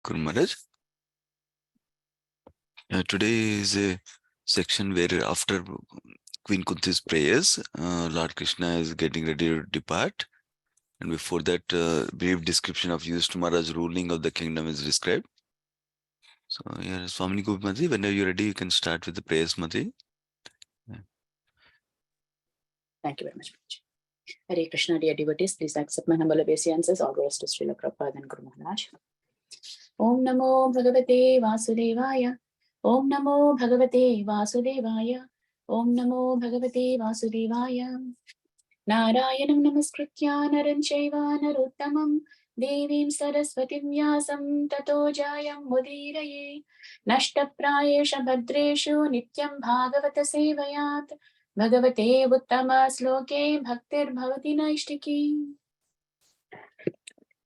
Guru Maharaj. Today is a section where after Queen Kunti's prayers, Lord Krishna is getting ready to depart. And before that, brief description of Yudhishthira's ruling of the kingdom is described. So, yeah, Swamini Gopi, whenever you're ready, you can start with the prayers, Mati. Yeah. Thank you very much. Hare Krishna, dear devotees, please accept my humble obeisances. All glories to Srila Prabhupada and Guru Maharaj. Om Namo Bhagavate Vasudevaya. Om Namo Bhagavate Vasudevaya. Om Namo Bhagavate Vasudevaya. Narayanam Namaskritya Naran Chaiva Narottamam Devim Saraswatim Vyasam Tato Jayam Mudiraye Nashta Prayesha Bhadreshu Nityam Bhagavata Sevayat Bhagavate Uttama Sloke Bhaktir Bhavati Naishtiki.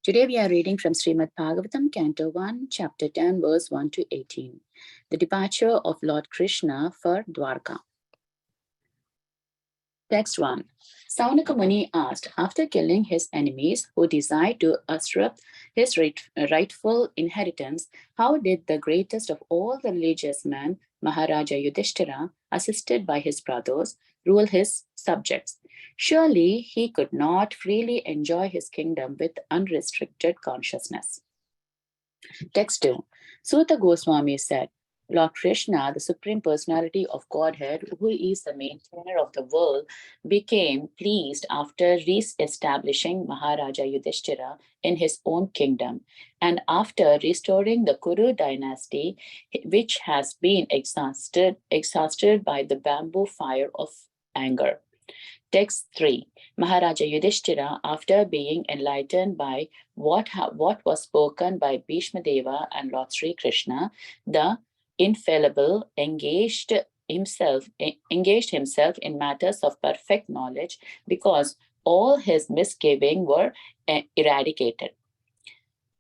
Today we are reading from Srimad Bhagavatam, Canto 1, Chapter 10, verse 1 to 18. The departure of Lord Krishna for Dwarka. Text 1. Saunaka Muni asked, after killing his enemies who desired to usurp his rightful inheritance, how did the greatest of all the religious men, Maharaja Yudhishthira, assisted by his brothers, rule his subjects? Surely he could not freely enjoy his kingdom with unrestricted consciousness. Text 2. Suta Goswami said, Lord Krishna, the Supreme Personality of Godhead, who is the maintainer of the world, became pleased after re-establishing Maharaja Yudhishthira in his own kingdom, and after restoring the Kuru dynasty, which has been exhausted by the bamboo fire of anger. Text 3. Maharaja Yudhishthira, after being enlightened by what was spoken by Bhishma Deva and Lord Sri Krishna, the infallible engaged himself in matters of perfect knowledge, because all his misgivings were eradicated.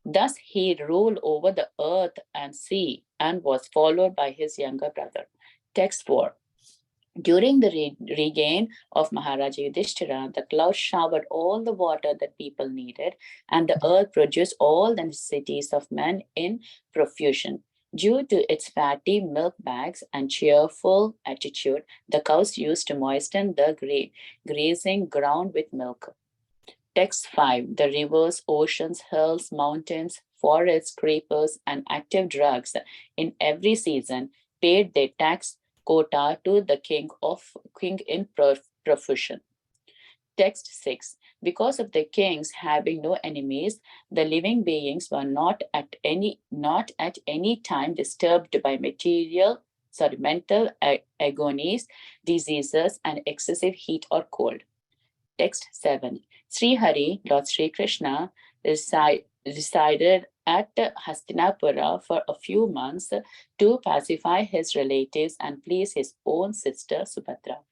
Thus he ruled over the earth and sea and was followed by his younger brother. Text 4. During the regain of Maharaja Yudhishthira, the clouds showered all the water that people needed, and the earth produced all the necessities of men in profusion. Due to its fatty milk bags and cheerful attitude, the cows used to moisten the grazing ground with milk. Text 5. The rivers, oceans, hills, mountains, forests, creepers, and active drugs in every season paid their tax quota to the king in profusion. Text 6. Because of the kings having no enemies, the living beings were not at any time disturbed by mental agonies, diseases, and excessive heat or cold. Text 7. Sri Hari, Lord Sri Krishna, resided at Hastinapura for a few months to pacify his relatives and please his own sister Subhadra.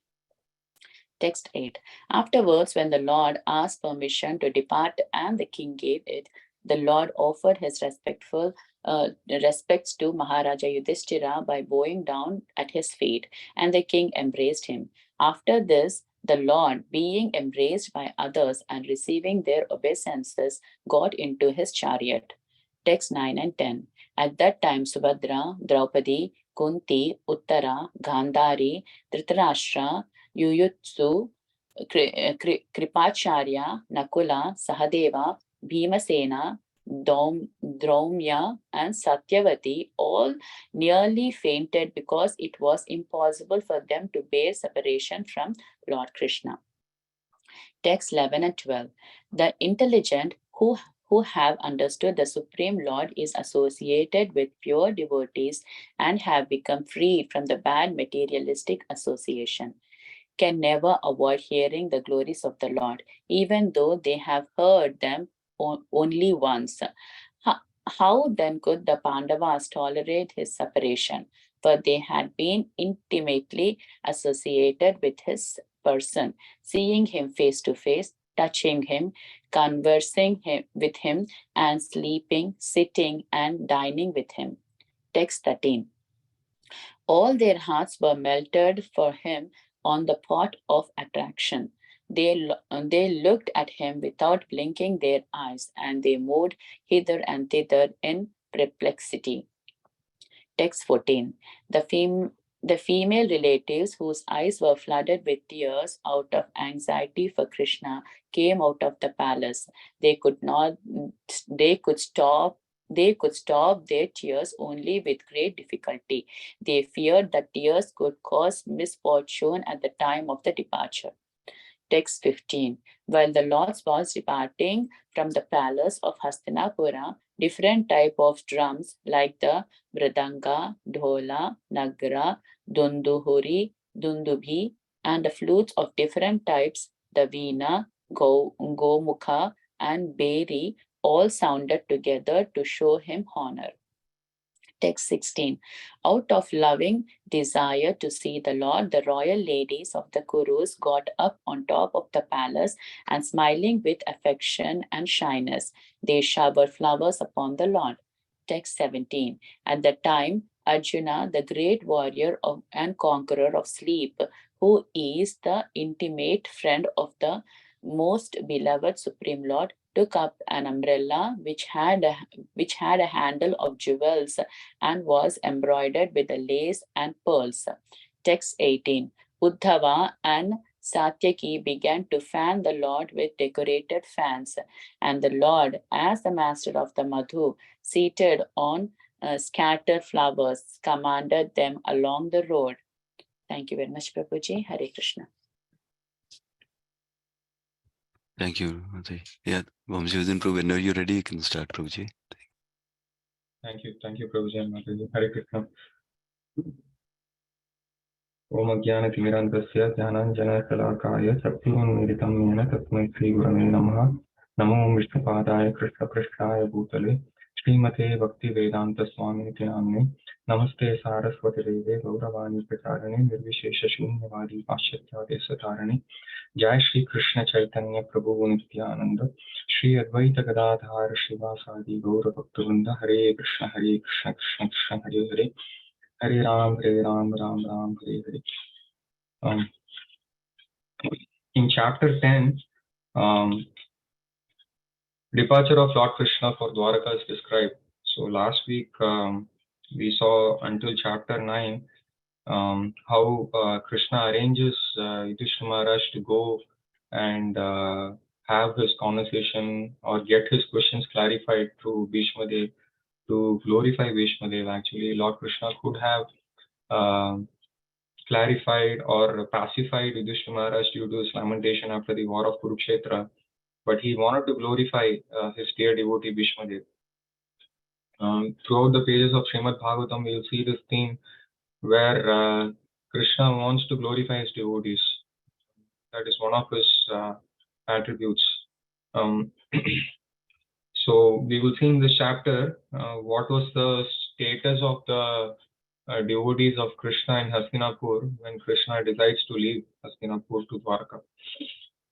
Text 8. Afterwards, when the Lord asked permission to depart and the king gave it, the Lord offered his respects to Maharaja Yudhishthira by bowing down at his feet, and the king embraced him. After this, the Lord, being embraced by others and receiving their obeisances, got into his chariot. Text 9 and 10. At that time, Subhadra, Draupadi, Kunti, Uttara, Gandhari, Dhritarashtra, Yuyutsu, Kripacharya, Nakula, Sahadeva, Bhimasena, Draumya, and Satyavati all nearly fainted because it was impossible for them to bear separation from Lord Krishna. Text 11 and 12. The intelligent who have understood the Supreme Lord is associated with pure devotees and have become freed from the bad materialistic association, can never avoid hearing the glories of the Lord, even though they have heard them only once. How then could the Pandavas tolerate his separation? For they had been intimately associated with his person, seeing him face to face, touching him, conversing with him, and sleeping, sitting, and dining with him. Text 13. All their hearts were melted for him on the pot of attraction. They looked at him without blinking their eyes, and they moved hither and thither in perplexity. Text 14. The female relatives, whose eyes were flooded with tears out of anxiety for Krishna, came out of the palace. They could not, they could stop. They could stop their tears only with great difficulty. They feared that tears could cause misfortune at the time of the departure. Text 15. While the lords was departing from the palace of Hastinapura, different type of drums like the mridanga, dhola, nagra, dunduhuri, dundubhi, and the flutes of different types, the veena, gomukha, and beri, all sounded together to show him honor. Text 16. Out of loving desire to see the Lord, the royal ladies of the Kurus got up on top of the palace and, smiling with affection and shyness, they showered flowers upon the Lord. Text 17. At the time, Arjuna, the great warrior and conqueror of sleep, who is the intimate friend of the most beloved Supreme Lord, took up an umbrella which had a handle of jewels and was embroidered with the lace and pearls. Text 18. Uddhava and Satyaki began to fan the Lord with decorated fans, and the Lord, as the master of the Madhu, seated on scattered flowers, commanded them along the road. Thank you very much, Prabhuji. Hare Krishna. Thank you, Mati. Yeah, Vamsi was improve. Whenever you're ready, you can start, Prabhuji. Thank you, Prabhuji and Mataji. Hare Krishna. Om Ajnana-Timirandasya Jnananjana-Salakaya Chaktimanmilitam Yena Tasmai Sri-Gurave Namaha. Namo Vishnupadaya Krishna-Prishtaya Bhutale Srimate Bhakti-Vedanta Swami-Niti Namne Namaste Saraswati-Deve Gauravani Pracharane Nirvishesha Shunyavadi Paschatya-Desatarane Jai Shri Krishna Chaitanya Prabhu Nityananda Shri Advaita Gadadhar Shivasadi Gaura Bhaktivinoda Hare Krishna Krishna Krishna Hare Hare Hare Ram, Ram Ram, Hare Hare. In chapter 10, departure of Lord Krishna for Dwaraka is described. So last week we saw until chapter 9 how Krishna arranges Yudhishthira Maharaj to go and have his conversation or get his questions clarified through Bhishma Dev, to glorify Bhishma Dev. Actually, Lord Krishna could have clarified or pacified Yudhishthira Maharaj due to his lamentation after the war of Kurukshetra, but he wanted to glorify his dear devotee Bhishma Dev. Throughout the pages of Srimad Bhagavatam, we will see this theme where Krishna wants to glorify his devotees. That is one of his attributes. So we will see in this chapter what was the status of the devotees of Krishna in Hastinapur when Krishna decides to leave Hastinapur to Dwarka.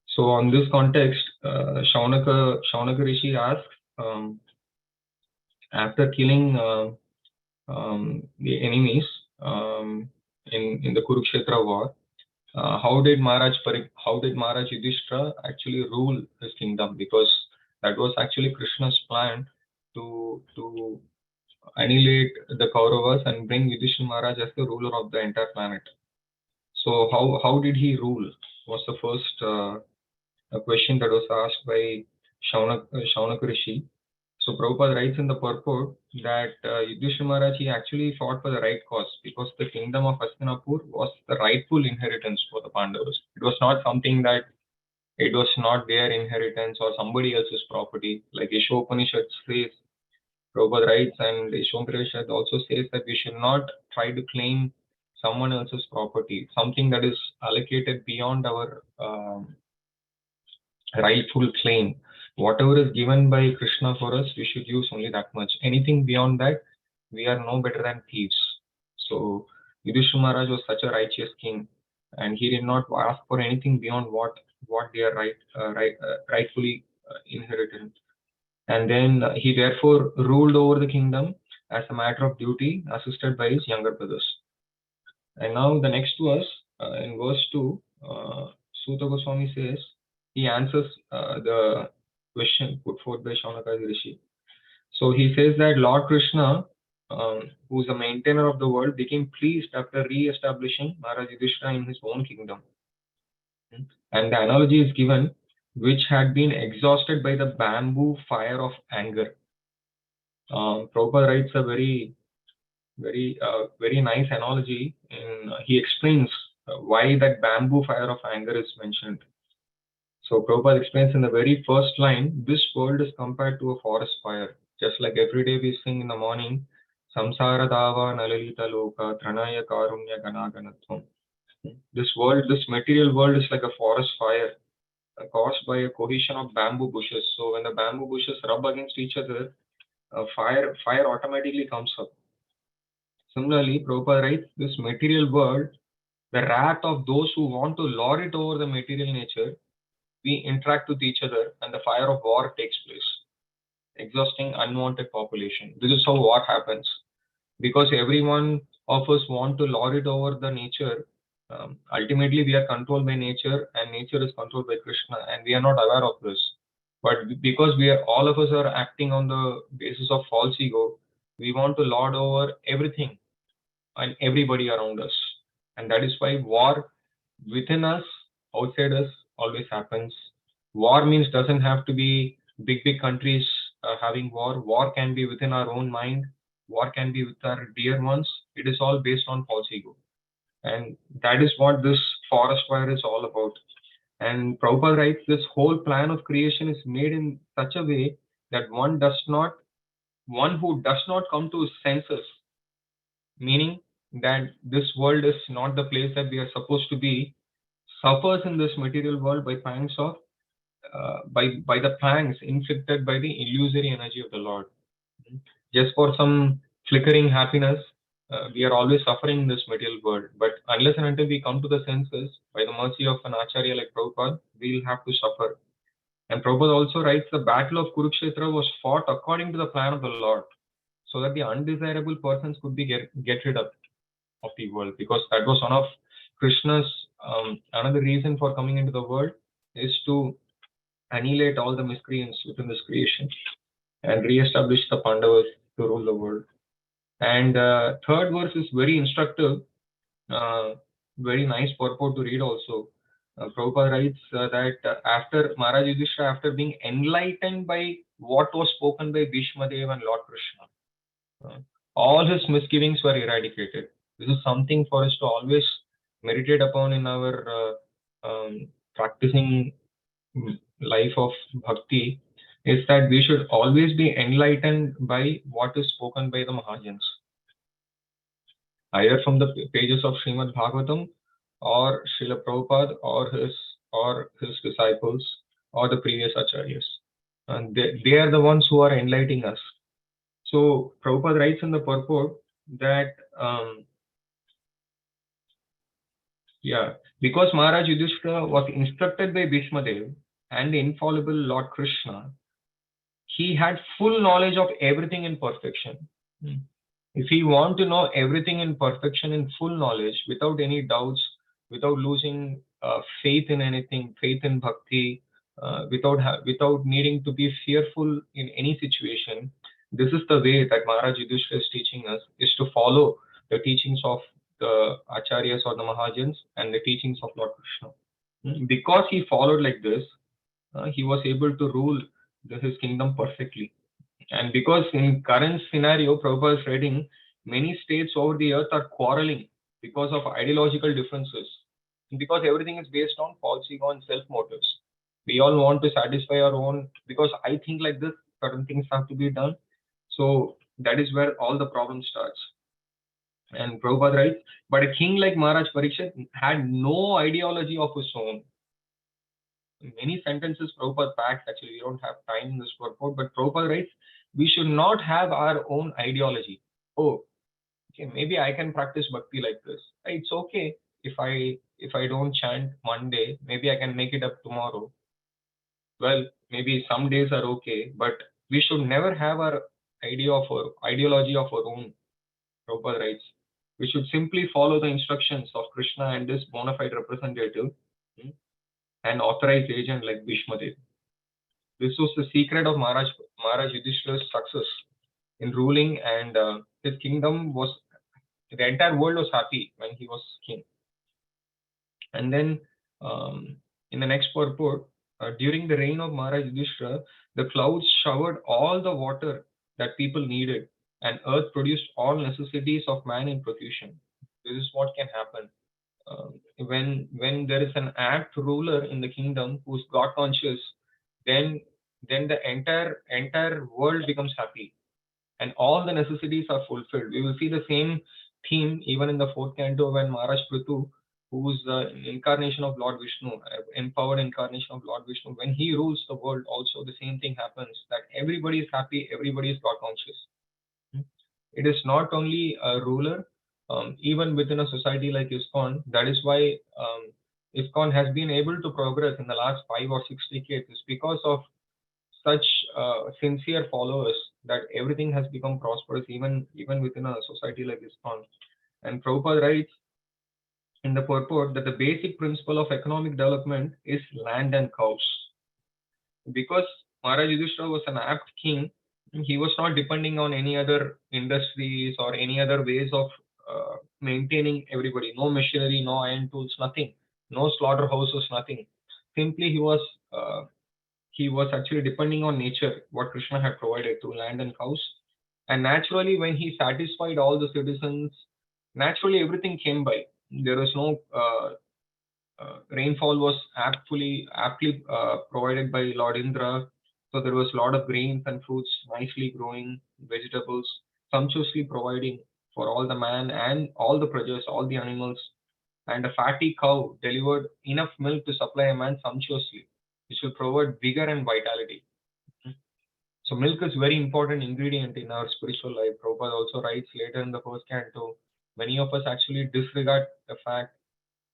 So on this context, Shaunaka Rishi asks, after killing the enemies in the Kurukshetra war, how did Maharaj Yudhishthira actually rule his kingdom? Because that was actually Krishna's plan to annihilate the Kauravas and bring Yudhishthira Maharaj as the ruler of the entire planet. So how did he rule was the first question that was asked by Shaunaka Rishi. So Prabhupada writes in the purport that Yudhishthira Maharaj, he actually fought for the right cause, because the kingdom of Hastinapur was the rightful inheritance for the Pandavas. It was not something that it was not their inheritance or somebody else's property. Like Ishopanishad says, Prabhupada writes, and Ishopanishad also says that we should not try to claim someone else's property, something that is allocated beyond our rightful claim. Whatever is given by Krishna for us, we should use only that much. Anything beyond that, we are no better than thieves. So Yudhishthira Maharaj was such a righteous king, and he did not ask for anything beyond what they are rightfully inherited. And then he therefore ruled over the kingdom as a matter of duty, assisted by his younger brothers. And now the next verse, in verse 2, Suta Goswami says, he answers the question put forth by Shaunaka Rishi. So he says that Lord Krishna, who's the maintainer of the world, became pleased after re-establishing Maharaj Yudhishthira in his own kingdom. And the analogy is given, which had been exhausted by the bamboo fire of anger. Prabhupada writes a very nice analogy. He explains why that bamboo fire of anger is mentioned. So Prabhupada explains in the very first line, this world is compared to a forest fire. Just like every day we sing in the morning, Samsara Dava Nalalita Loka Tranaya Karunya Ganaganatvam. This world, this material world is like a forest fire caused by a cohesion of bamboo bushes. So when the bamboo bushes rub against each other, fire automatically comes up. Similarly, Prabhupada writes, this material world, the wrath of those who want to lord it over the material nature, we interact with each other and the fire of war takes place, exhausting unwanted population. This is how war happens. Because everyone of us want to lord it over the nature, ultimately we are controlled by nature and nature is controlled by Krishna and we are not aware of this. But because all of us are acting on the basis of false ego, we want to lord over everything and everybody around us. And that is why war within us, outside us, always happens. War means doesn't have to be big countries having war. War can be within our own mind. War can be with our dear ones. It is all based on false ego. And that is what this forest fire is all about. And Prabhupada writes, this whole plan of creation is made in such a way that one who does not come to his senses, meaning that this world is not the place that we are supposed to be, suffers in this material world by pangs of by the pangs inflicted by the illusory energy of the Lord. Just for some flickering happiness, we are always suffering in this material world. But unless and until we come to the senses, by the mercy of an acharya like Prabhupada, we'll have to suffer. And Prabhupada also writes, the battle of Kurukshetra was fought according to the plan of the Lord, so that the undesirable persons could be get rid of the world, because that was one of Krishna's another reason for coming into the world is to annihilate all the miscreants within this creation and re-establish the Pandavas to rule the world. And third verse is very instructive, very nice purport to read also. Prabhupada writes that after Maharaj Yudhishthira, after being enlightened by what was spoken by Bhishma Dev and Lord Krishna, all his misgivings were eradicated. This is something for us to always meditate upon in our practicing life of bhakti, is that we should always be enlightened by what is spoken by the Mahajans, either from the pages of Srimad Bhagavatam or Srila Prabhupada or his disciples or the previous acharyas. And they are the ones who are enlightening us. So Prabhupada writes in the purport that because Maharaj Yudhishthira was instructed by Bhishma Dev and the infallible Lord Krishna, he had full knowledge of everything in perfection. If he want to know everything in perfection, in full knowledge, without any doubts, without losing faith in anything, faith in bhakti, without needing to be fearful in any situation, this is the way that Maharaj Yudhishthira is teaching us, is to follow the teachings of the acharyas or the mahajans and the teachings of Lord Krishna. Because he followed like this, he was able to rule his kingdom perfectly. And because in current scenario, Prabhupada is writing, many states over the earth are quarreling because of ideological differences. Because everything is based on false ego and self motives. We all want to satisfy our own, because I think like this, certain things have to be done. So that is where all the problem starts. And Prabhupada writes, but a king like Maharaj Parikshit had no ideology of his own. Many sentences Prabhupada packs, actually we don't have time in this purport, but Prabhupada writes, we should not have our own ideology. Oh, okay, maybe I can practice bhakti like this. It's okay if I don't chant one day, maybe I can make it up tomorrow. Well, maybe some days are okay, but we should never have our ideology of our own. Prabhupada writes, we should simply follow the instructions of Krishna and his bona fide representative and authorized agent like Bhishma Dev. This was the secret of Maharaj Maharaj Yudhishthira's success in ruling, and his kingdom was, the entire world was happy when he was king. And then in the next purport, during the reign of Maharaj Yudhishthira, the clouds showered all the water that people needed, and earth produced all necessities of man in profusion. This is what can happen when there is an apt ruler in the kingdom who's God conscious. Then the entire world becomes happy, and all the necessities are fulfilled. We will see the same theme even in the fourth canto when Maharaj Prithu, who's the incarnation of Lord Vishnu, empowered incarnation of Lord Vishnu, when he rules the world, also the same thing happens, that everybody is happy, everybody is God conscious. It is not only a ruler, even within a society like ISKCON. That is why ISKCON has been able to progress in the last 5 or 6 decades. It's because of such sincere followers that everything has become prosperous, even within a society like ISKCON. And Prabhupada writes in the purport that the basic principle of economic development is land and cows. Because Maharaj Yudhishthira was an apt king, he was not depending on any other industries or any other ways of maintaining everybody. No machinery, no iron tools, nothing. No slaughterhouses, nothing. Simply he was actually depending on nature, what Krishna had provided through land and cows. And naturally, when he satisfied all the citizens, naturally everything came by. There was no rainfall was aptly provided by Lord Indra. So there was a lot of grains and fruits nicely growing, vegetables sumptuously providing for all the man and all the prajas, all the animals. And a fatty cow delivered enough milk to supply a man sumptuously, which will provide vigor and vitality. So milk is very important ingredient in our spiritual life. Prabhupada also writes later in the first canto, many of us actually disregard the fact,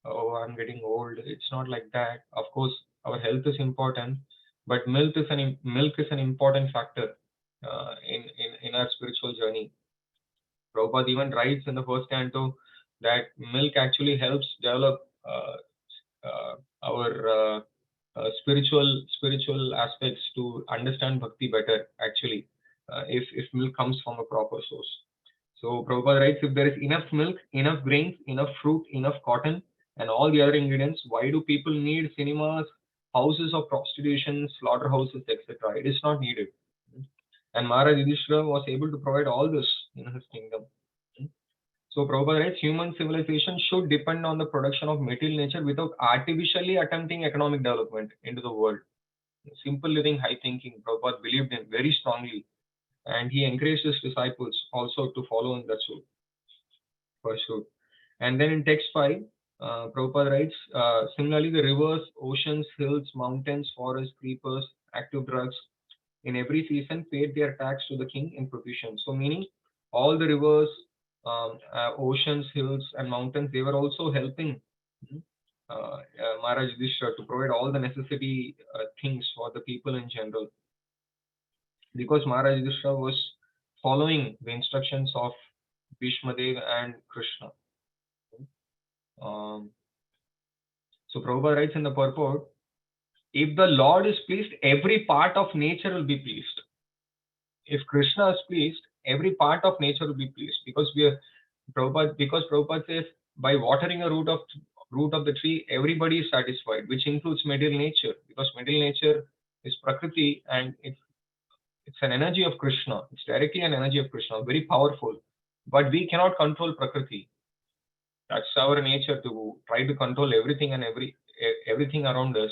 oh, I'm getting old. It's not like that. Of course, our health is important, but milk is an important factor in our spiritual journey. Prabhupada even writes in the first canto that milk actually helps develop our spiritual aspects to understand bhakti better. Actually, if milk comes from a proper source. So Prabhupada writes, if there is enough milk, enough grains, enough fruit, enough cotton, and all the other ingredients, why do people need cinemas, houses of prostitution, slaughterhouses, etc.? It is not needed. And Maharaj Yudhishthira was able to provide all this in his kingdom. So Prabhupada writes, human civilization should depend on the production of material nature without artificially attempting economic development into the world. Simple living, high thinking, Prabhupada believed in very strongly, and he encouraged his disciples also to follow in that pursuit. And then in text 5, Prabhupada writes, similarly, the rivers, oceans, hills, mountains, forests, creepers, active drugs, in every season paid their tax to the king in profusion. So meaning all the rivers, oceans, hills, and mountains, they were also helping Maharaj Yudhishthira to provide all the necessity things for the people in general. Because Maharaj Yudhishthira was following the instructions of Bhishmadev and Krishna. So Prabhupada writes in the purport, if the Lord is pleased, every part of nature will be pleased. If Krishna is pleased, every part of nature will be pleased. Because Prabhupada says, by watering a root of the tree, everybody is satisfied, which includes material nature. Because material nature is Prakriti, and it's an energy of Krishna. It's directly an energy of Krishna, very powerful. But we cannot control Prakriti. That's our nature, to try to control everything and everything around us.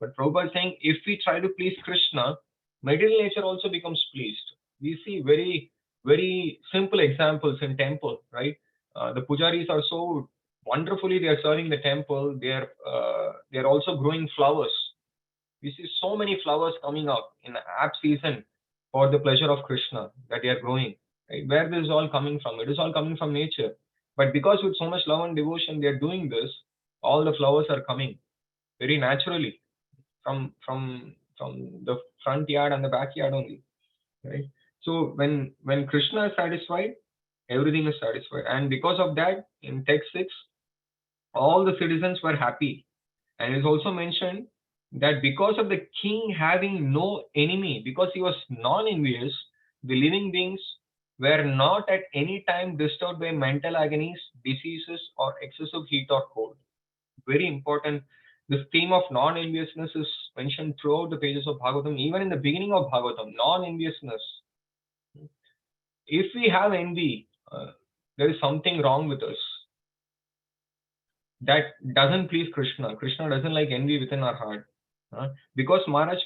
But Prabhupada is saying, if we try to please Krishna, material nature also becomes pleased. We see very, very simple examples in temple, right? The pujaris are so wonderfully, they are serving the temple. They are also growing flowers. We see so many flowers coming up in the apt season for the pleasure of Krishna that they are growing. Right? Where this is all coming from? It is all coming from nature. But because with so much love and devotion they are doing this, all the flowers are coming very naturally from the front yard and the backyard only. Right? So when Krishna is satisfied, everything is satisfied. And because of that, in text 6, all the citizens were happy. And it is also mentioned that because of the king having no enemy, because he was non-envious, the living beings were not at any time disturbed by mental agonies, diseases, or excessive heat or cold. Very important. This theme of non-enviousness is mentioned throughout the pages of Bhagavatam, even in the beginning of Bhagavatam. Non-enviousness. If we have envy, there is something wrong with us. That doesn't please Krishna. Krishna doesn't like envy within our heart. Because Maharaj,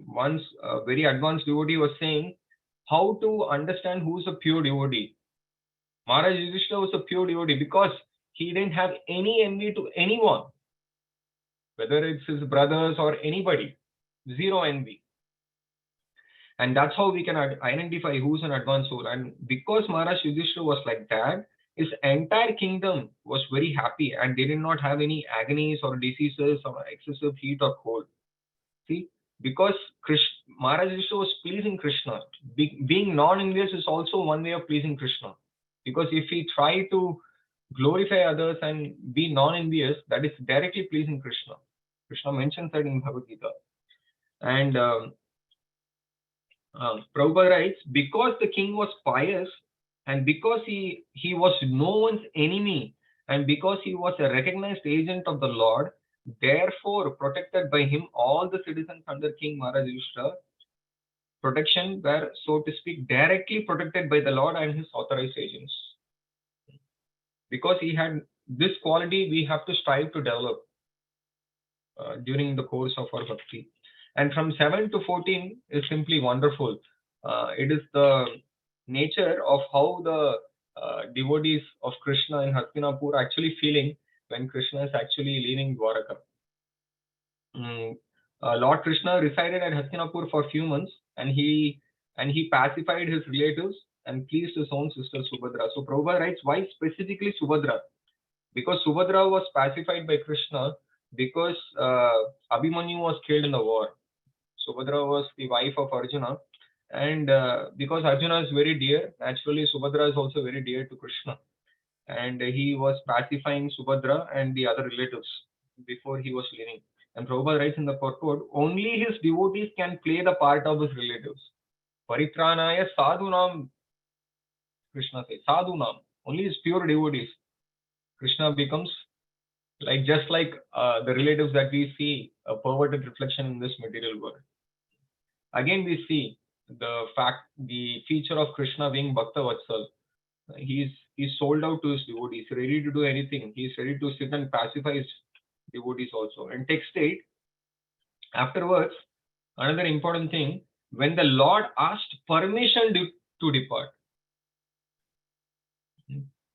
once a very advanced devotee was saying how to understand who's a pure devotee. Maharaj Yudhishthira was a pure devotee because he didn't have any envy to anyone, whether it's his brothers or anybody. Zero envy. And that's how we can identify who's an advanced soul. And because Maharaj Yudhishthira was like that, his entire kingdom was very happy and they did not have any agonies or diseases or excessive heat or cold. See, because Maharaj Yudhishthira was pleasing Krishna. Being non-envious is also one way of pleasing Krishna. Because if we try to glorify others and be non-envious, that is directly pleasing Krishna. Krishna mentions that in Bhagavad Gita. And Prabhupada writes, because the king was pious and because he was no one's enemy and because he was a recognized agent of the Lord, therefore protected by him, all the citizens under King Maharaj Yudhishthira protection were, so to speak, directly protected by the Lord and his authorized agents. Because he had this quality, we have to strive to develop during the course of our bhakti. And from 7 to 14 is simply wonderful. It is the nature of how the devotees of Krishna in Hastinapur are actually feeling when Krishna is actually leaving Dwaraka. Lord Krishna resided at Hastinapur for a few months, and he pacified his relatives and pleased his own sister Subhadra. So Prabhupada writes, why specifically Subhadra? Because Subhadra was pacified by Krishna because Abhimanyu was killed in the war. Subhadra was the wife of Arjuna, and because Arjuna is very dear, naturally Subhadra is also very dear to Krishna, and he was pacifying Subhadra and the other relatives before he was leaving. And Prabhupada writes in the purport, only his devotees can play the part of his relatives. Paritranaya sadhunam, Krishna says, sadhunam, only his pure devotees. Krishna becomes just like the relatives that we see, a perverted reflection in this material world. Again, we see the feature of Krishna being Bhakta Vatsal. He's sold out to his devotees, ready to do anything. He's ready to sit and pacify his devotees also. And text 8, afterwards, another important thing, when the Lord asked permission to depart,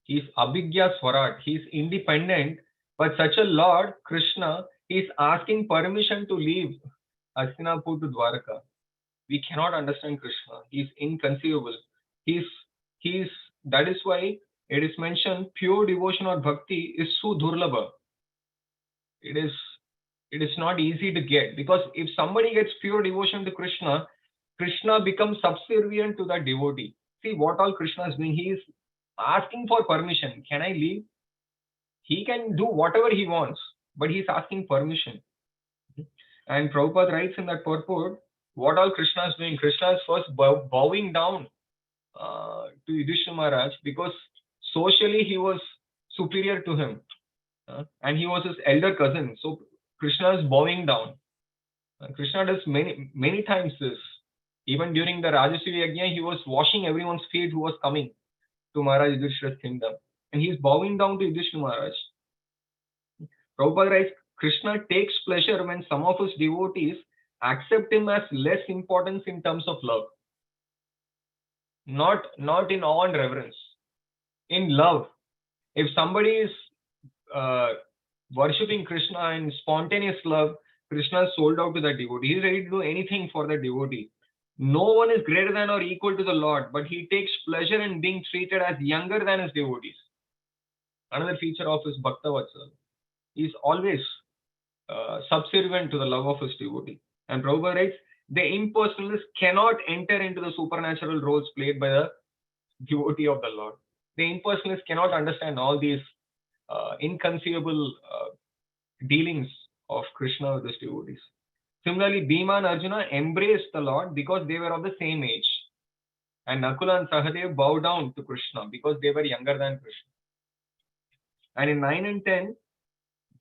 he's Abhigya Swarat, he's independent, but such a Lord, Krishna, is asking permission to leave Hastinapur to Dwaraka. We cannot understand Krishna. He's inconceivable. That is why it is mentioned pure devotion or bhakti is sudurlabha. It is not easy to get, because if somebody gets pure devotion to Krishna, Krishna becomes subservient to that devotee. See what all Krishna is doing. He is asking for permission. Can I leave? He can do whatever he wants, but he is asking permission. And Prabhupada writes in that purport, what all Krishna is doing. Krishna is first bowing down to Yudhishthira Maharaj because socially he was superior to him, and he was his elder cousin. So Krishna is bowing down. Krishna does many times this. Even during the Rajasvi Yajna, he was washing everyone's feet who was coming to Maharaj Yudhishthira's kingdom, and he is bowing down to Yudhishthira Maharaj. Prabhupada writes, Krishna takes pleasure when some of his devotees accept him as less importance in terms of love. Not in awe and reverence. In love. If somebody is worshipping Krishna in spontaneous love, Krishna is sold out to that devotee. He is ready to do anything for that devotee. No one is greater than or equal to the Lord, but he takes pleasure in being treated as younger than his devotees. Another feature of his Bhakta Vatsal. He is always subservient to the love of his devotee. And Prabhupada writes, the impersonalists cannot enter into the supernatural roles played by the devotee of the Lord. The impersonalists cannot understand all these inconceivable dealings of Krishna with his devotees. Similarly, Bhima and Arjuna embraced the Lord because they were of the same age. And Nakula and Sahadev bowed down to Krishna because they were younger than Krishna. And in 9 and 10,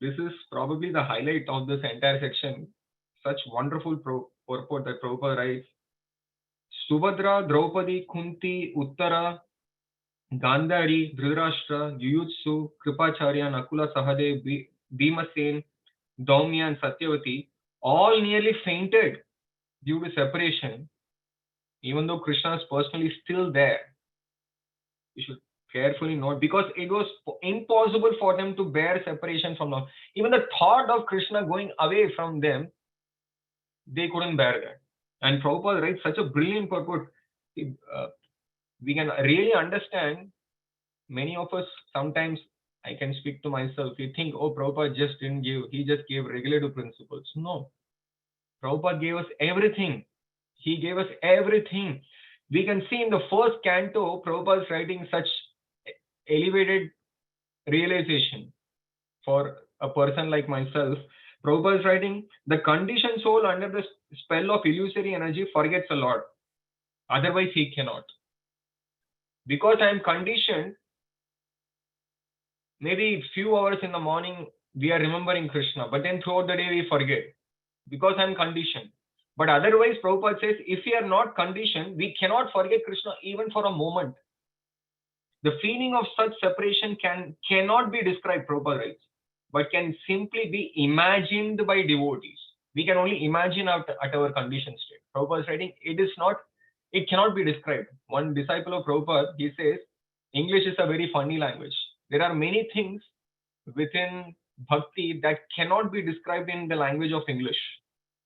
this is probably the highlight of this entire section. Such wonderful purport that Prabhupada writes. Subhadra, Draupadi, Kunti, Uttara, Gandhari, Dhritarashtra, Yuyutsu, Kripacharya, Nakula, Sahadev, Bhimasen, Daumya and Satyavati all nearly fainted due to separation, even though Krishna is personally still there. You should carefully note, because it was impossible for them to bear separation from Lord. Even the thought of Krishna going away from them, they couldn't bear that. And Prabhupada writes such a brilliant purport. We can really understand. Many of us sometimes, I can speak to myself, we think, oh, Prabhupada just didn't give, he just gave regulative principles. No. Prabhupada gave us everything. He gave us everything. We can see in the first canto, Prabhupada is writing such elevated realization for a person like myself. Prabhupada is writing, the conditioned soul under the spell of illusory energy forgets a lot. Otherwise, he cannot. Because I am conditioned, maybe few hours in the morning, we are remembering Krishna, but then throughout the day, we forget. Because I am conditioned. But otherwise, Prabhupada says, if we are not conditioned, we cannot forget Krishna even for a moment. The feeling of such separation cannot be described, Prabhupada writes, but can simply be imagined by devotees. We can only imagine at our conditioned state. Prabhupada is writing, it cannot be described. One disciple of Prabhupada, he says, English is a very funny language. There are many things within bhakti that cannot be described in the language of English.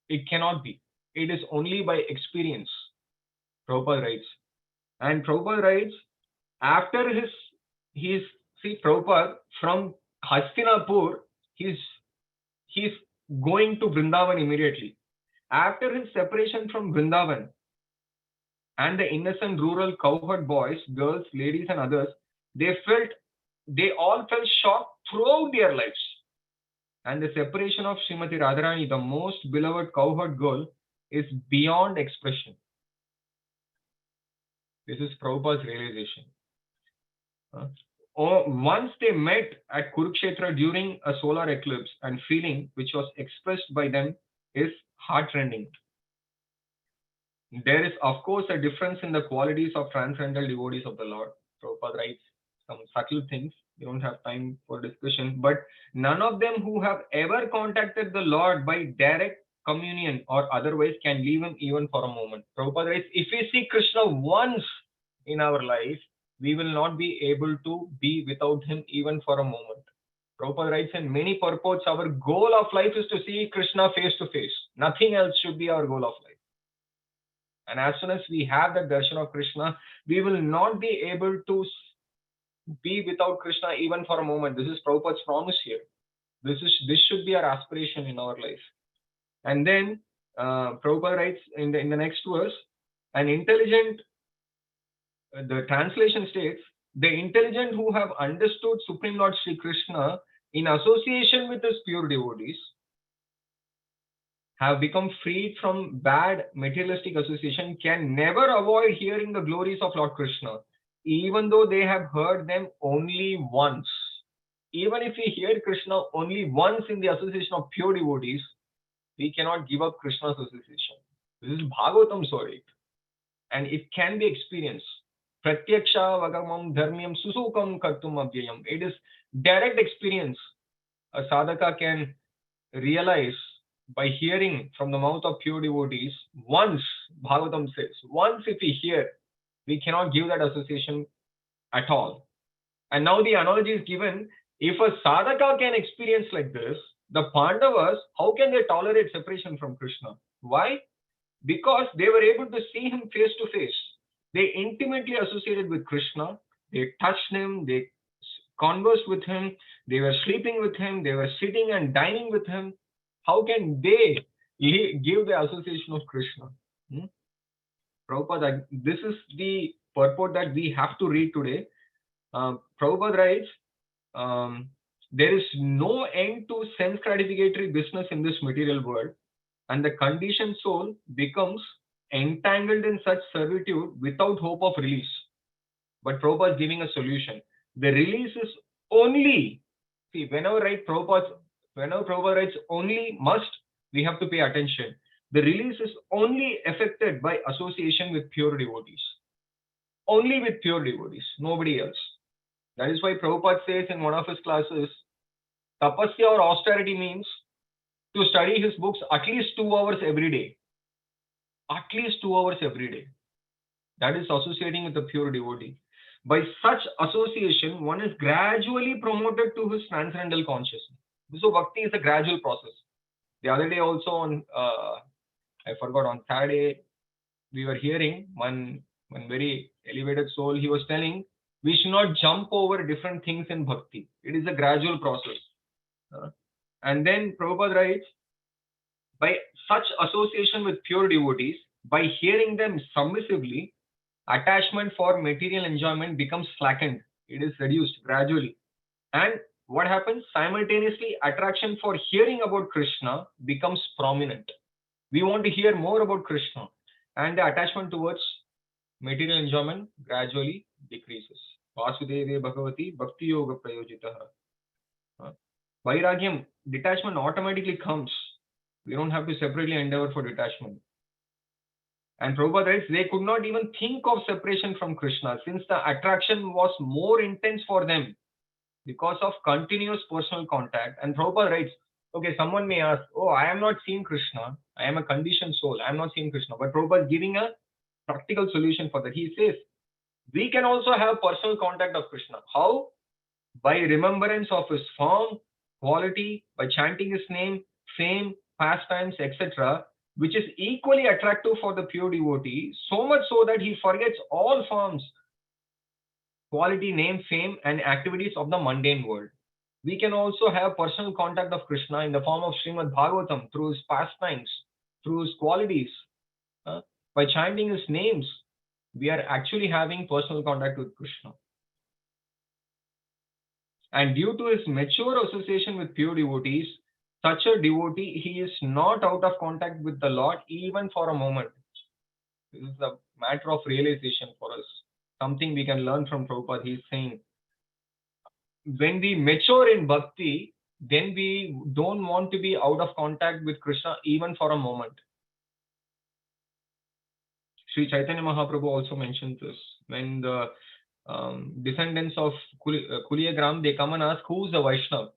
It cannot be. It is only by experience, Prabhupada writes. And Prabhupada writes, after Prabhupada from Hastinapur, he's going to Vrindavan immediately. After his separation from Vrindavan, and the innocent rural cowherd boys, girls, ladies, and others, they all felt shocked throughout their lives. And the separation of Srimati Radharani, the most beloved cowherd girl, is beyond expression. This is Prabhupada's realization. Once they met at Kurukshetra during a solar eclipse, and feeling which was expressed by them is heartrending. There is, of course, a difference in the qualities of transcendental devotees of the Lord. Prabhupada writes some subtle things. We don't have time for discussion, but none of them who have ever contacted the Lord by direct communion or otherwise can leave him even for a moment. Prabhupada writes, if we see Krishna once in our life, we will not be able to be without him even for a moment. Prabhupada writes in many purports, our goal of life is to see Krishna face to face. Nothing else should be our goal of life. And as soon as we have that darshan of Krishna, we will not be able to be without Krishna even for a moment. This is Prabhupada's promise here. This should be our aspiration in our life. And then Prabhupada writes in the next verse, an intelligent, the translation states, the intelligent who have understood Supreme Lord Sri Krishna in association with his pure devotees have become freed from bad materialistic association can never avoid hearing the glories of Lord Krishna, even though they have heard them only once. Even if we hear Krishna only once in the association of pure devotees, we cannot give up Krishna's association. This is Bhagavatam story, and it can be experienced. Pratyaksha vagamam dharmyam susukam kartum abhyayam. It is direct experience. A sadhaka can realize by hearing from the mouth of pure devotees once. Bhagavatam says, once if we hear, we cannot give that association at all. And now the analogy is given, if a sadhaka can experience like this, the Pandavas, how can they tolerate separation from Krishna? Why? Because they were able to see him face to face. They intimately associated with Krishna. They touched him, they conversed with him, they were sleeping with him, they were sitting and dining with him. How can they give the association of Krishna? Prabhupada, this is the purport that we have to read today. Prabhupada writes, There is no end to sense gratificatory business in this material world, and the conditioned soul becomes entangled in such servitude without hope of release. But Prabhupada is giving a solution. The release is only, see, whenever Prabhupada writes only must, we have to pay attention. The release is only affected by association with pure devotees. Only with pure devotees, nobody else. That is why Prabhupada says in one of his classes, tapasya or austerity means to study his books at least 2 hours every day. At least 2 hours every day. That is associating with a pure devotee. By such association, one is gradually promoted to his transcendental consciousness. So bhakti is a gradual process. The other day also on, I forgot, on Saturday, we were hearing one very elevated soul, he was telling, we should not jump over different things in bhakti. It is a gradual process. And then Prabhupada writes, by such association with pure devotees, by hearing them submissively, attachment for material enjoyment becomes slackened. It is reduced gradually. And what happens? Simultaneously, attraction for hearing about Krishna becomes prominent. We want to hear more about Krishna. And the attachment towards material enjoyment gradually decreases. Vasudeve Bhagavati Bhakti Yoga Prayojitaha. Vairagyam, detachment automatically comes. We don't have to separately endeavor for detachment. And Prabhupada writes, they could not even think of separation from Krishna since the attraction was more intense for them because of continuous personal contact. And Prabhupada writes, okay, someone may ask, oh, I am not seeing Krishna. I am a conditioned soul. I am not seeing Krishna. But Prabhupada is giving a practical solution for that. He says, we can also have personal contact of Krishna. How? By remembrance of his form, quality, by chanting his name, fame, pastimes, etc., which is equally attractive for the pure devotee, so much so that he forgets all forms, quality, name, fame, and activities of the mundane world. We can also have personal contact of Krishna in the form of Srimad Bhagavatam, through his pastimes, through his qualities. By chanting his names, we are actually having personal contact with Krishna. And due to his mature association with pure devotees, such a devotee, he is not out of contact with the Lord even for a moment. This is a matter of realization for us. Something we can learn from Prabhupada. He is saying, when we mature in bhakti, then we don't want to be out of contact with Krishna even for a moment. Sri Chaitanya Mahaprabhu also mentioned this. When the descendants of Kuliyagram, they come and ask, who is a Vaishnava?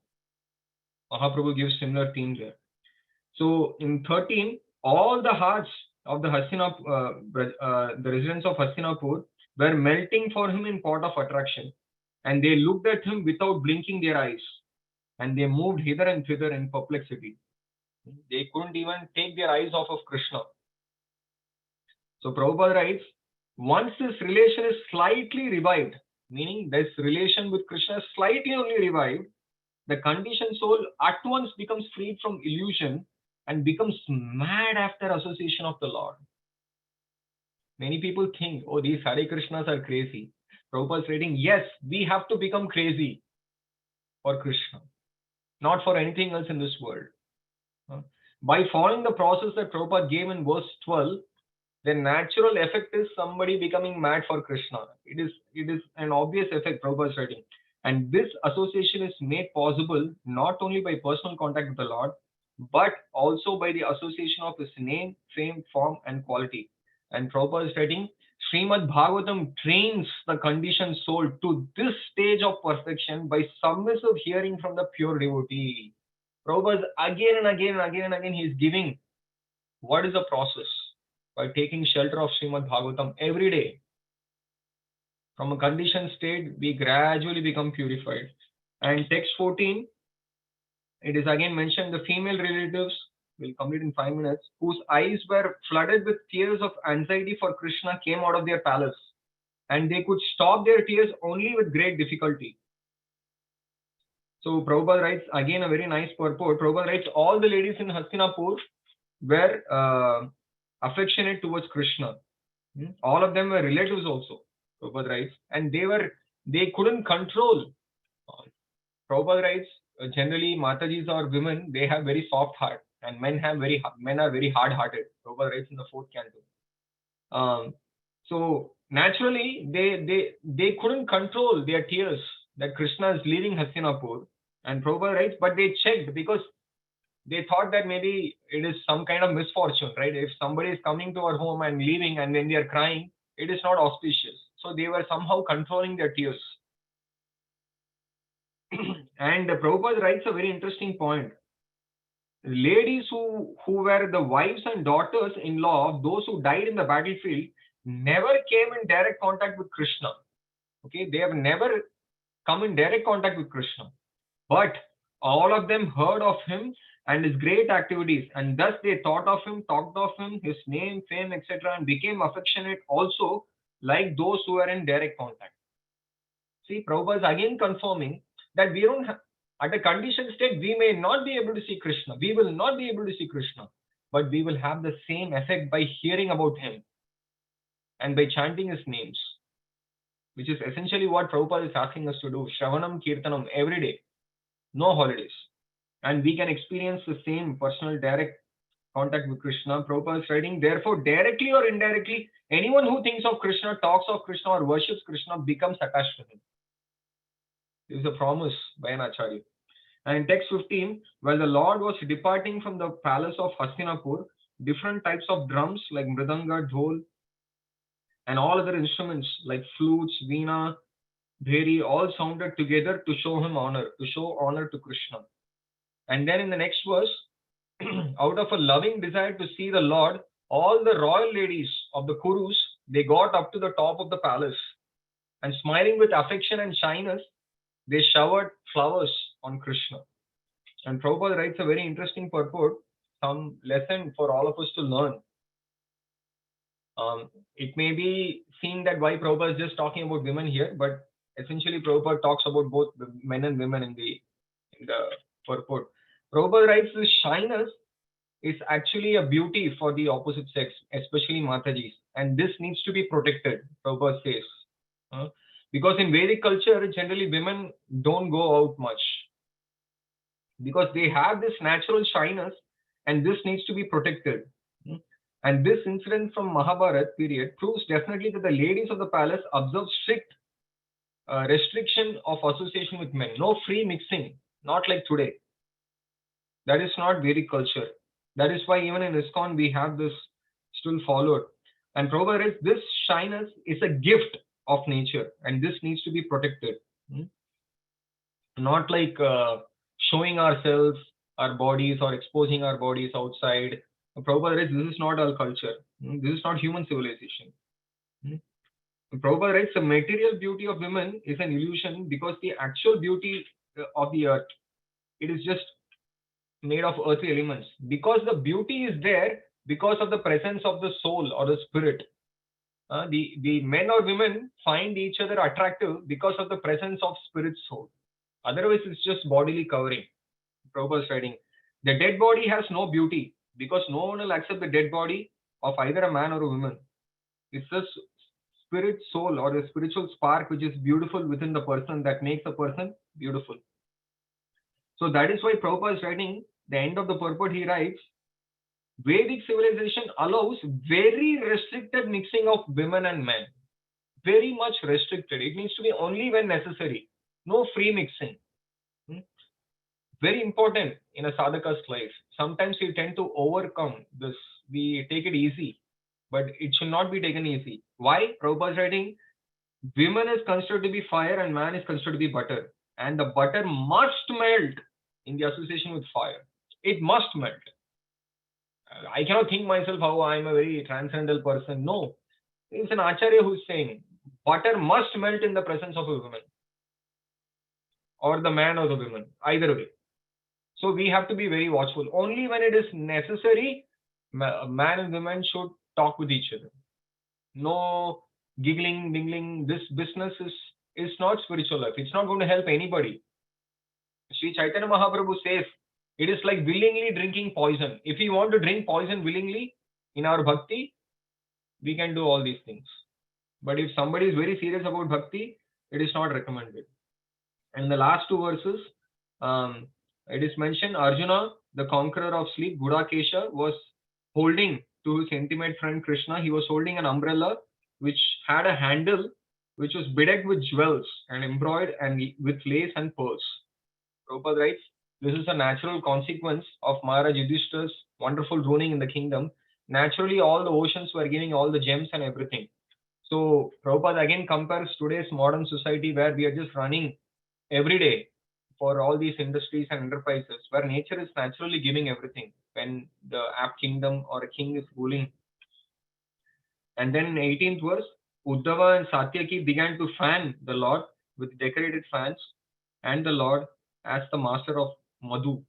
Mahaprabhu gives similar theme there. So in 13, all the hearts of the residents of Hastinapur were melting for him in pot of attraction, and they looked at him without blinking their eyes, and they moved hither and thither in perplexity. They couldn't even take their eyes off of Krishna. So Prabhupada writes, once this relation is slightly revived, meaning this relation with Krishna is slightly only revived, the conditioned soul at once becomes freed from illusion and becomes mad after association of the Lord. Many people think, oh, these Hare Krishnas are crazy. Prabhupada is writing, yes, we have to become crazy for Krishna, not for anything else in this world. By following the process that Prabhupada gave in verse 12, the natural effect is somebody becoming mad for Krishna. It is an obvious effect, Prabhupada is writing. And this association is made possible not only by personal contact with the Lord, but also by the association of his name, fame, form, and quality. And Prabhupada is writing, Srimad Bhagavatam trains the conditioned soul to this stage of perfection by submissive hearing from the pure devotee. Prabhupada again and again, he is giving what is the process. By taking shelter of Srimad Bhagavatam every day. From a conditioned state, we gradually become purified. And text 14, it is again mentioned, the female relatives, will complete in 5 minutes, whose eyes were flooded with tears of anxiety for Krishna came out of their palace. And they could stop their tears only with great difficulty. So Prabhupada writes, again a very nice purport. Prabhupada writes, all the ladies in Hastinapur were affectionate towards Krishna. All of them were relatives also, Prabhupada writes, and they couldn't control. Prabhupada writes, generally Matajis or women, they have very soft heart, and men are very hard hearted. Prabhupada writes in the fourth canto. So naturally they couldn't control their tears that Krishna is leaving Hastinapur, and Prabhupada writes, but they checked because they thought that maybe it is some kind of misfortune, right? If somebody is coming to our home and leaving and then they are crying, it is not auspicious. So they were somehow controlling their tears. And Prabhupada writes a very interesting point. Ladies who were the wives and daughters-in-law of those who died in the battlefield never came in direct contact with Krishna. Okay, they have never come in direct contact with Krishna, but all of them heard of him and his great activities, and thus they thought of him, talked of him, his name, fame, etc., and became affectionate also, like those who were in direct contact. See, Prabhupada is again confirming that we don't have, at a conditioned state, we may not be able to see Krishna. We will not be able to see Krishna, but we will have the same effect by hearing about him and by chanting his names, which is essentially what Prabhupada is asking us to do. Shravanam, Kirtanam, every day, no holidays. And we can experience the same personal direct contact with Krishna. Prabhupada is writing, therefore, directly or indirectly, anyone who thinks of Krishna, talks of Krishna, or worships Krishna becomes attached to him. This is a promise by an Acharya. And in text 15, while the Lord was departing from the palace of Hastinapur, different types of drums like mridanga, dhol, and all other instruments like flutes, veena, bheri, all sounded together to show him honor, to show honor to Krishna. And then in the next verse, out of a loving desire to see the Lord, all the royal ladies of the Kurus, they got up to the top of the palace, and smiling with affection and shyness, they showered flowers on Krishna. And Prabhupada writes a very interesting purport, some lesson for all of us to learn. It may be seen that why Prabhupada is just talking about women here, but essentially Prabhupada talks about both men and women in the purport. Prabhupada writes this shyness is actually a beauty for the opposite sex, especially Matajis, and this needs to be protected, Prabhupada says. Because in Vedic culture, generally women don't go out much because they have this natural shyness, and this needs to be protected. And this incident from Mahabharata period proves definitely that the ladies of the palace observe strict restriction of association with men. No free mixing, not like today. That is not Vedic culture. That is why even in ISKCON we have this still followed. And Prabhupada is, this shyness is a gift of nature, and this needs to be protected. Not like showing ourselves, our bodies, or exposing our bodies outside. Prabhupada writes, this is not our culture. This is not human civilization. Prabhupada writes, the material beauty of women is an illusion because the actual beauty of the earth, it is just made of earthly elements. Because the beauty is there because of the presence of the soul or the spirit. The men or women find each other attractive because of the presence of spirit soul. Otherwise, it's just bodily covering. Prabhupada is writing, the dead body has no beauty because no one will accept the dead body of either a man or a woman. It's the spirit soul or the spiritual spark which is beautiful within the person that makes the person beautiful. So that is why Prabhupada is writing, the end of the purport, he writes, Vedic civilization allows very restricted mixing of women and men. Very much restricted. It needs to be only when necessary. No free mixing. Very important in a sadhaka's life. Sometimes we tend to overcome this. We take it easy, but it should not be taken easy. Why? Prabhupada is writing, women is considered to be fire and man is considered to be butter. And the butter must melt in the association with fire. It must melt. I cannot think myself how I am a very transcendental person. No. It's an acharya who is saying, butter must melt in the presence of a woman. Or the man or the woman. Either way. So we have to be very watchful. Only when it is necessary, man and woman should talk with each other. No giggling, mingling. This business is not spiritual life. It's not going to help anybody. Sri Chaitanya Mahaprabhu says, it is like willingly drinking poison. If we want to drink poison willingly in our bhakti, we can do all these things. But if somebody is very serious about bhakti, it is not recommended. And the last two verses, It is mentioned Arjuna, the conqueror of sleep, Gudakesha, was holding to his intimate friend Krishna. He was holding an umbrella which had a handle which was bedecked with jewels and embroidered and with lace and pearls. Prabhupada writes, this is a natural consequence of Maharaj Yudhishthira's wonderful ruling in the kingdom. Naturally, all the oceans were giving all the gems and everything. So Prabhupada again compares today's modern society where we are just running every day for all these industries and enterprises, where nature is naturally giving everything when the apt kingdom or a king is ruling. And then in 18th verse, Uddhava and Satyaki began to fan the Lord with decorated fans, and the Lord, as the master of Madhu,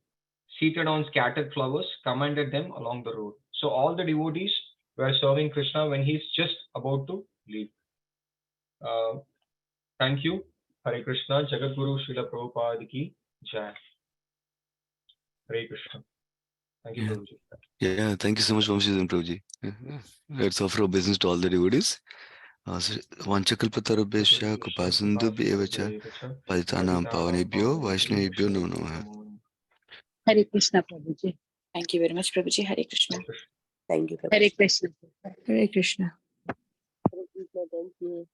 seated on scattered flowers, commanded them along the road. So all the devotees were serving Krishna when he's just about to leave. Thank you. Hare Krishna. Jagadguru Srila Prabhupada ki Jai. Hare Krishna. Thank you, Yeah. Prabhuji. Yeah, thank you so much, Vamsi and Prabhuji. Let's offer business to all the devotees. Vanchakalpatarabhesya Kupasindhu Bevacha Palitanam Pavanebhyo Vaishnavebhyo Namo Namaha. Hare Krishna, Prabhuji. Thank you very much, Prabhuji. Hare Krishna. Hare Krishna. Thank you, Prabhuji. Hare Krishna. Hare Krishna. Hare Krishna, thank you.